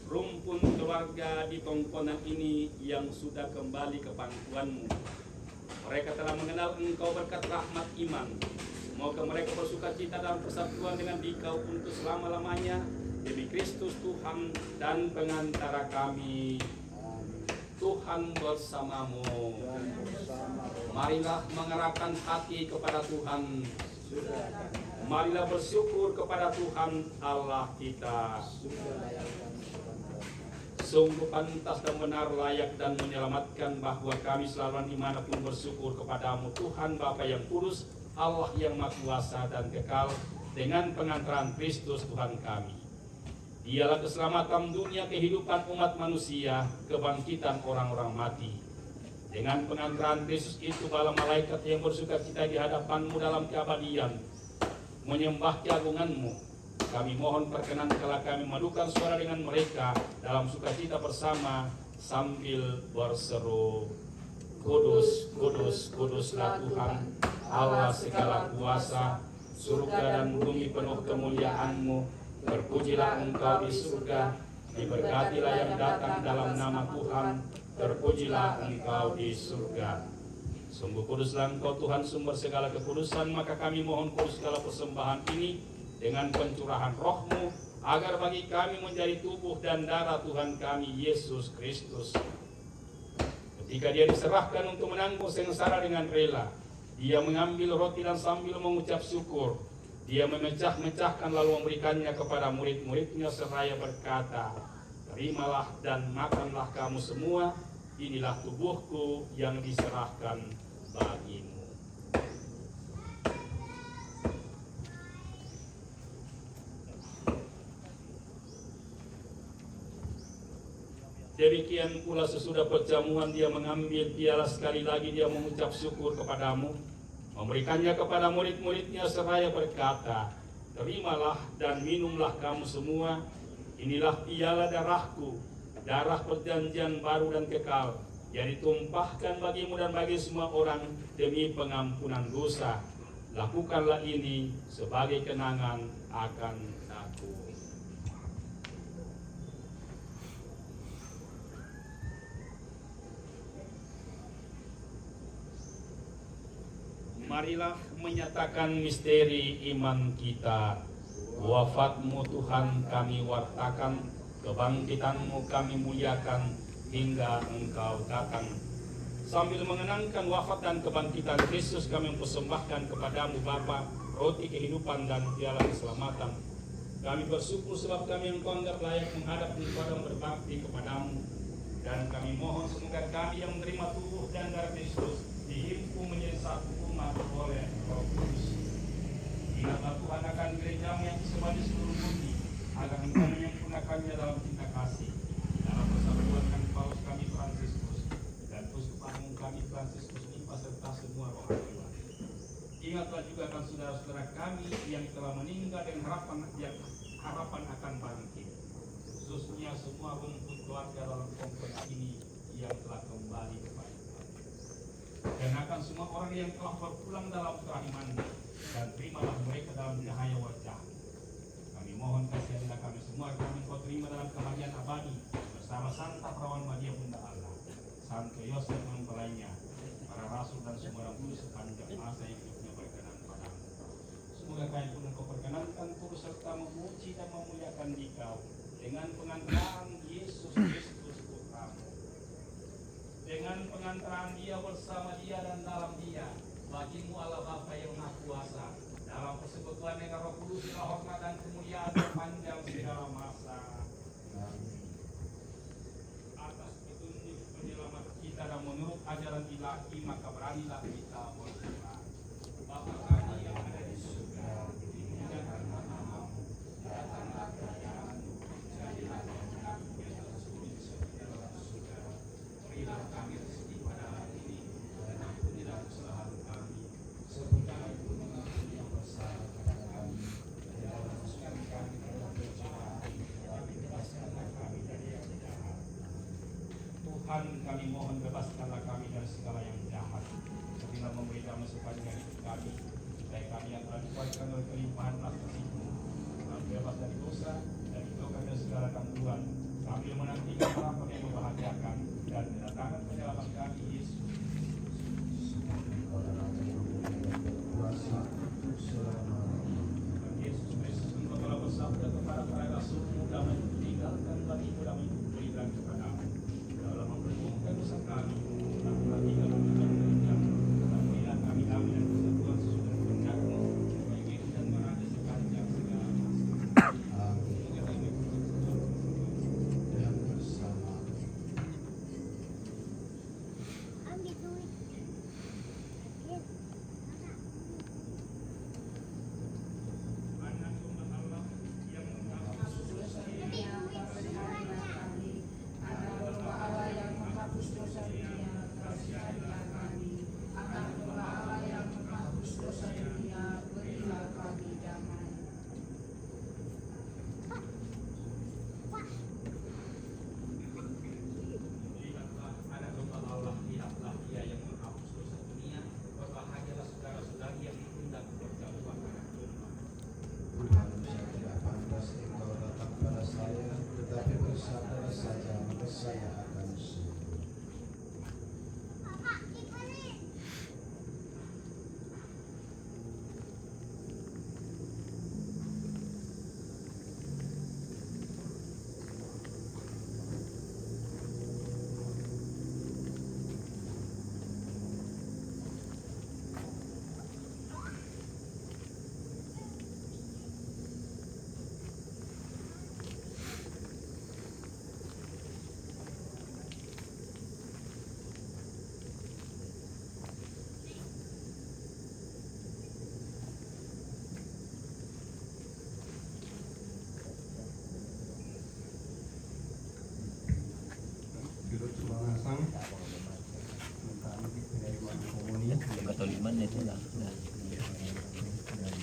S3: rumpun keluarga di Tongkonan ini yang sudah kembali ke pangkuanmu. Mereka telah mengenal Engkau berkat rahmat iman. Semoga mereka bersuka cita dalam persatuan dengan Dikau untuk selama-lamanya. Demi Kristus Tuhan dan pengantara kami. Tuhan bersamamu. Marilah mengerahkan hati kepada Tuhan. Marilah bersyukur kepada Tuhan Allah kita. Sungguh pantas dan benar, layak dan menyelamatkan bahwa kami selalu dimanapun bersyukur kepadamu Tuhan Bapa yang kudus, Allah yang maha kuasa dan kekal, dengan pengantaran Kristus Tuhan kami. Dialah keselamatan dunia, kehidupan umat manusia, kebangkitan orang-orang mati. Dengan pengantaran Kristus itu, bala malaikat yang bersuka cita di hadapanmu dalam keabadian menyembah keagunganmu. Kami mohon perkenankanlah kami memadukan suara dengan mereka dalam sukacita bersama sambil berseru, Kudus, kudus, kuduslah Tuhan, Allah segala kuasa, surga dan bumi penuh kemuliaan-Mu. Terpujilah Engkau di surga, diberkatilah yang datang dalam nama Tuhan, terpujilah Engkau di surga. Sungguh kuduslah Engkau Tuhan, sumber segala kekudusan, maka kami mohon kudus segala persembahan ini dengan pencurahan roh-Mu, agar bagi kami menjadi tubuh dan darah Tuhan kami Yesus Kristus. Ketika Dia diserahkan untuk menanggung sengsara dengan rela, Dia mengambil roti dan sambil mengucap syukur, Dia memecah-mecahkan lalu memberikannya kepada murid-muridnya seraya berkata, terimalah dan makanlah kamu semua, inilah tubuhku yang diserahkan bagimu. Demikian pula sesudah perjamuan Dia mengambil piala, sekali lagi Dia mengucap syukur kepadamu, memberikannya kepada murid-muridnya seraya berkata, terimalah dan minumlah kamu semua, inilah piala darahku, darah perjanjian baru dan kekal, yang ditumpahkan bagimu dan bagi semua orang demi pengampunan dosa. Lakukanlah ini sebagai kenangan akan aku. Marilah menyatakan misteri iman kita. Wafat-Mu Tuhan kami wartakan, kebangkitan-Mu kami muliakan hingga Engkau datang. Sambil mengenangkan wafat dan kebangkitan Kristus, kami mempersembahkan kepadamu Bapa roti kehidupan dan piala keselamatan. Kami bersyukur sebab kami Engkau anggap layak menghadap Engkau dan berbakti kepadamu. Dan kami mohon semoga kami yang menerima tubuh dan darah Kristus dihimpun menjadi satu umat oleh Roh Kudus. Ingatlah Tuhan akan gereja-Mu yang tersebar di seluruh bumi, agar Engkau menyempurnakannya dalam cinta kasih, dalam persatuan dengan Paus kami Fransiskus dan Uskup Agung kami Fransiskus Lipa serta semua rohaniwan. Ingatlah juga akan saudara-saudara kami yang telah meninggal dan harapan akan bangkit, khususnya semua rumput keluarga dalam kompleks ini yang telah kembali kepada Tuhan. Dan akan semua orang yang telah berpulang dalam kerahiman, dan terimalah mereka dalam cahaya wajah. Kami mohon kasihanlah kami semua, kami Kau terima dalam kebahagiaan abadi bersama Santa Perawan Maria Bunda Allah, Santo Yosef mempelainya, para rasul dan semua orang kudus sepanjang masa hidupnya berkenan padamu. Semoga kami pun Engkau perkenankan turut serta memuji dan memuliakan Dikau dengan pengantaran Yesus Kristus Putra-Mu. Dengan pengantaran Dia, bersama Dia dan dalam Dia, bagi-Mu Allah Bapa yang Maha Kuasa, dalam persekutuan dengan Roh Kudus, hormat dan kemuliaan sepanjang segala masa. Atas petunjuk penyelamat kita dan menurut ajaran ilahi, maka beranilah kita berdoa. Bapa kami yang ada di surga, dimuliakan namamu, datanglah kerajaanmu, jadilah kehendakmu di atas bumi seperti dalam surga. Berilah kami rezeki pada hari ini, dan ampunilah kesalahan kami, seperti kami pun mengampuni yang bersalah kepada kami. Jangan masukkan kami ke dalam pencobaan, tapi bebaskanlah kami dari yang jahat. Tuhan, kami mohon bebaskanlah kami dari segala yang jahat, sepertilah memberi damai sepanjang hidup kami,
S6: itu lah.
S7: dan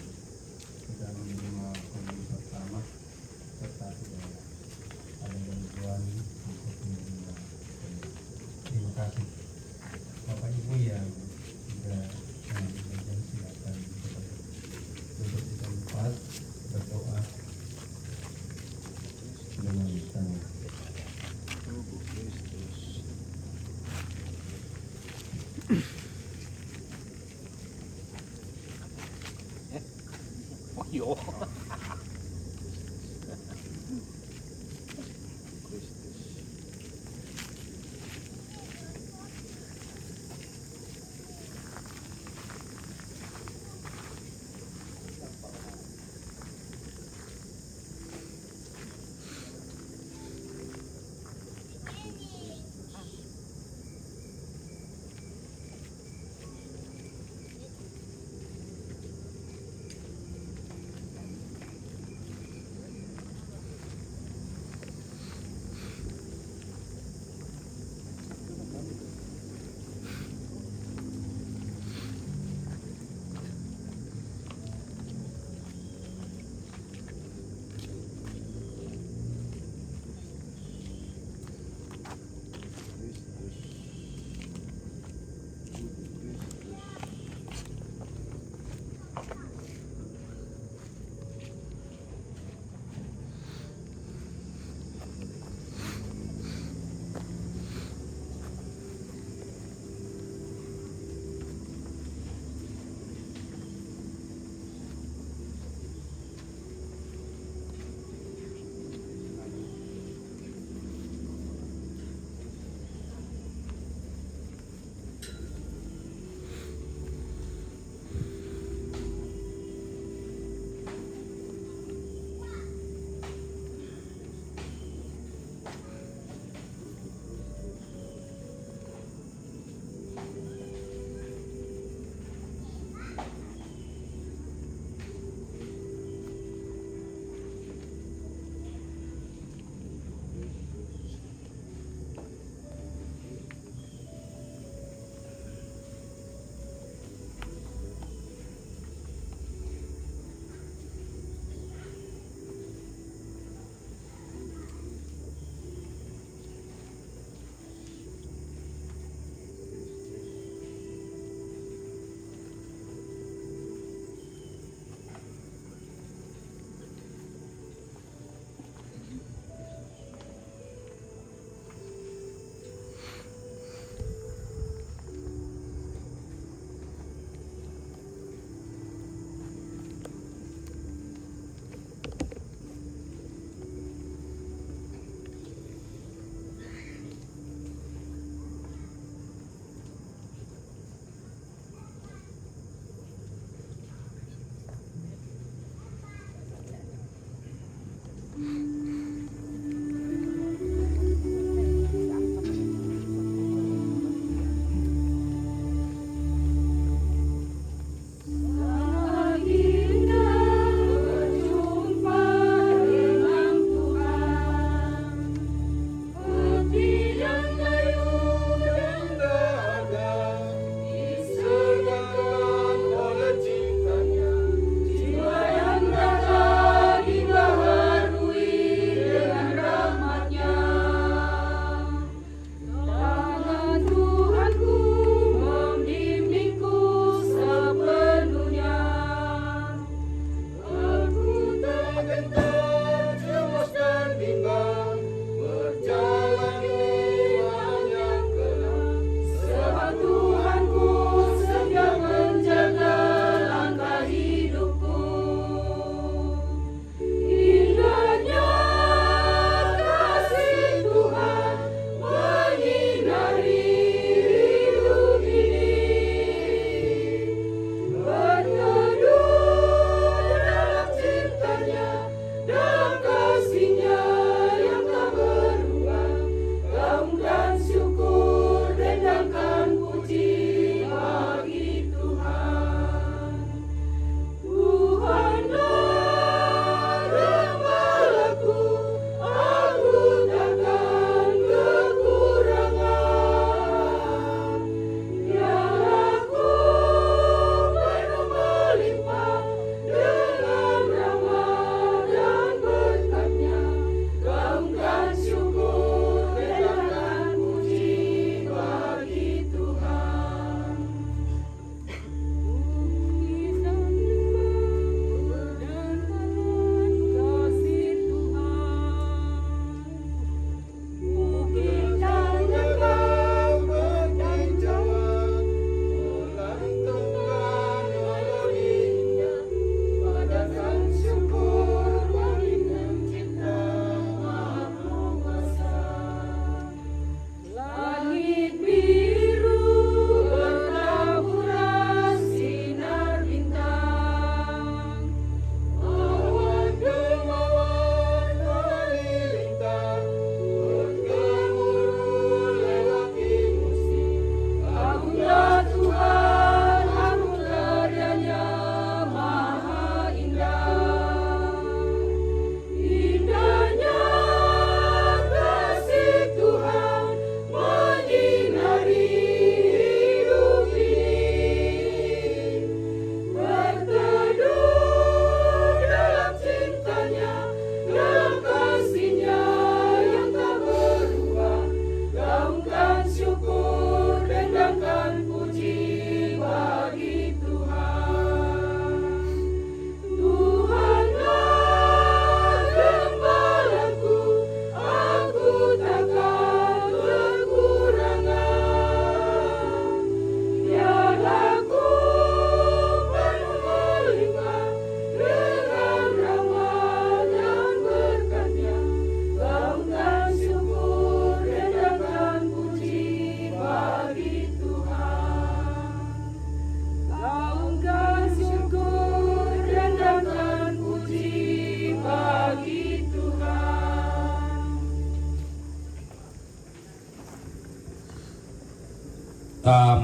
S7: sudah menerima komisi pertama serta sudah ada bantuan untuk menerima. Terima kasih Bapak Ibu yang sudah mengajar, silakan duduk di tempat, berdoa dengan tenang.
S6: Oh yo.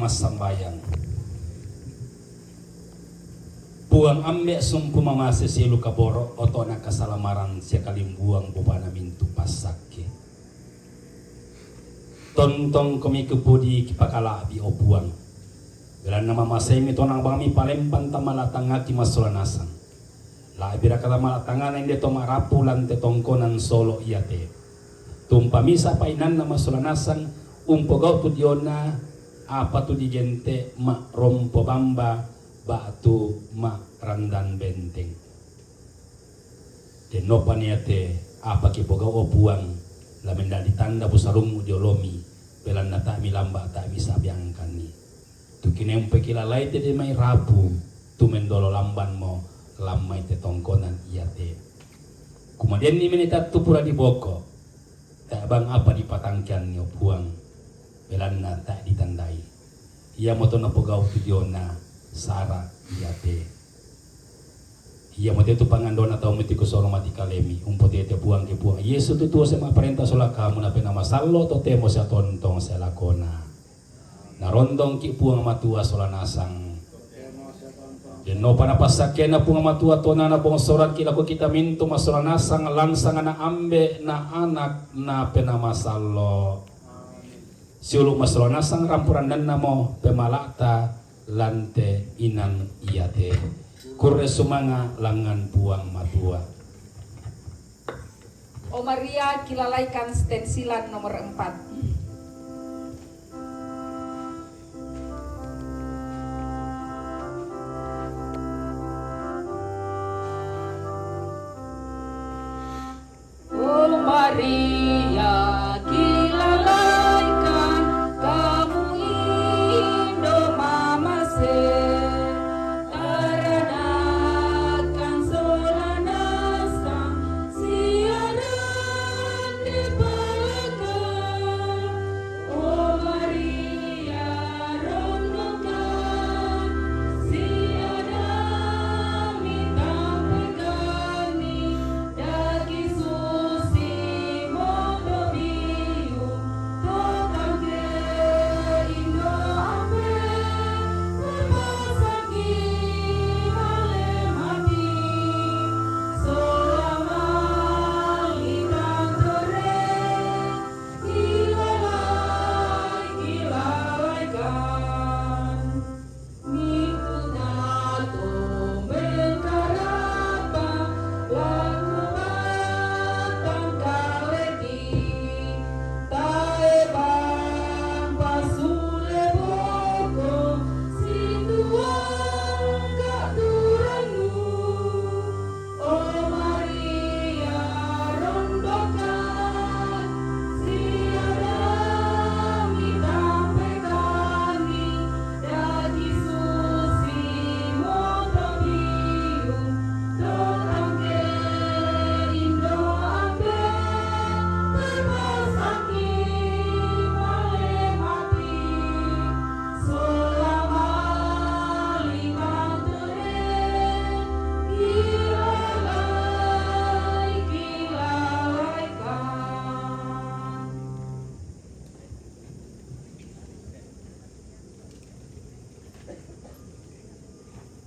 S3: mas sambayang. Buang ambek sumpu mamase silu kaboro oto na kasalamaran siya kalimbuang bubana mintu pasake. Tontong kami kepudi kipakala abi opuang. Bila nama masai mi tonang bami palempan tamalatanga ki masulanasan. La ibira kala malatangan ende to marapu lan te tongkonan solo iate. Tumpa misa painan na masulanasan umpogau tu diona apa tu digente ma rompo bamba batu ma randan benteng. Denopa niate apa ki pogau opuang la menda ditanda busarung diolomi belan na tak milamba tak bisa biangkan ni. Tu kinempe kilalai te de mai rapu tu mendolo lamban mo lamai te tongkonan iate. Kemudian ni menita tu pura di boko. Tak bang apa dipatangkan ni opuang belan na tak ditandai. Ia moto na pogau tu diona sara iate. Ia moto tu pangandona tau meti kusoro mati kalemi umpo te buang ke buang. Yesus tu tua sema perintah sola kamu na pena masallo to temo sa tontong sa lakona. Narondong ki puang matua sola nasang. Deno pana pasake na puang matua tona na bong sorat ki lako kita minto masola nasang lansang na ambe na anak na pena masallo. Siulu masola nasang rampuran dan namo pemalakta lante inan iate. Kurre sumanga langan puang matua.
S8: O Maria kilalaikan stensilan nomor 4. O Maria kilalaikan kamu Indo Mama Se.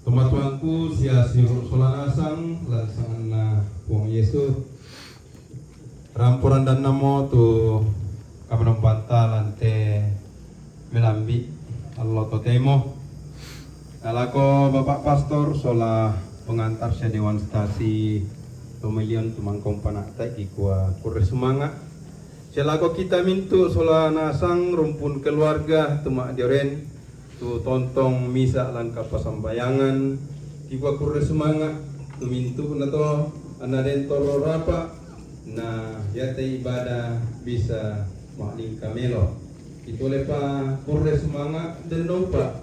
S7: Tumatuanku sia siru solanasang lansangan na puang Yesus rampuran dan namo tu kamanong banta lante melambi Allah totemo alako Bapak Pastor sola pengantar saya Dewan Stasi pemilihan tumangkong panakta ikua kurre semangat selako kita mintu sola nasang rumpun keluarga tumak dioren tu tontong misa lan kapasambayangan tiba kurre semangat tu mintu na to anaden toro rapa na yate ibadah bisa makling kamelo itu lepa kurre semangat dan nompa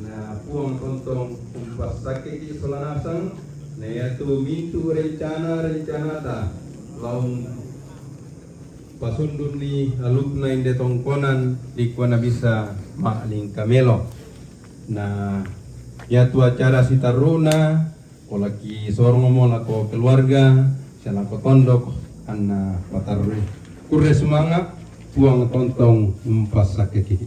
S7: na puang tontong umpas sakit di solanasang na yatu mintu rencana ta laung pasundun ni alumna inde tongkonan di kuana bisa makling kamelo na ya tu acara sitaruna kolaki sorong ngomong lako keluarga siya lako tondok anna pataruri kurre semangat puang tontong umpas sakit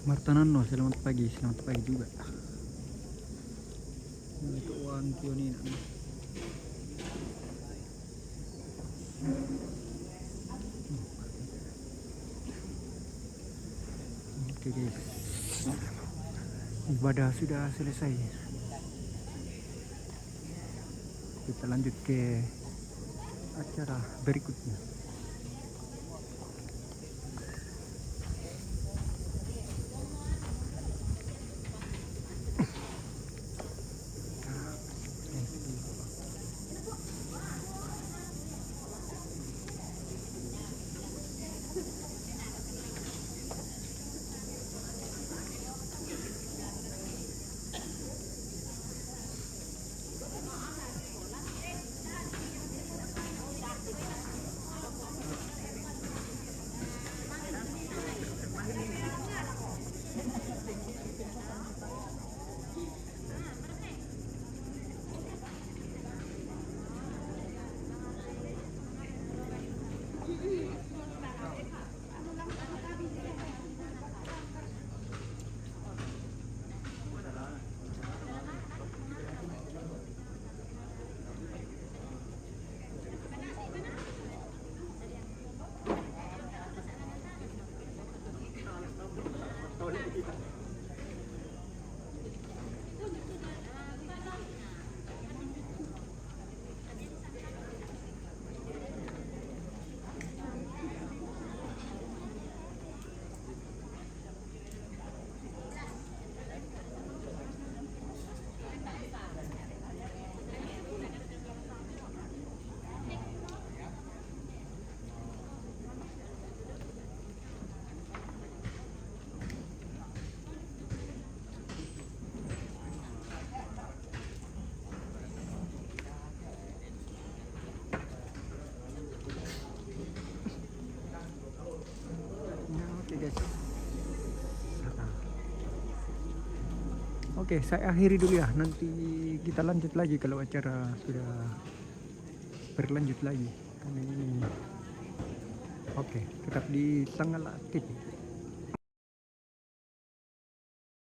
S1: Martanano, selamat pagi juga. Untuk Wan Kionina. Oke guys, ibadah sudah selesai. Kita lanjut ke acara berikutnya. Oke, saya akhiri dulu ya. Nanti kita lanjut lagi kalau acara sudah berlanjut lagi. Oke, tetap di Tanggal TV.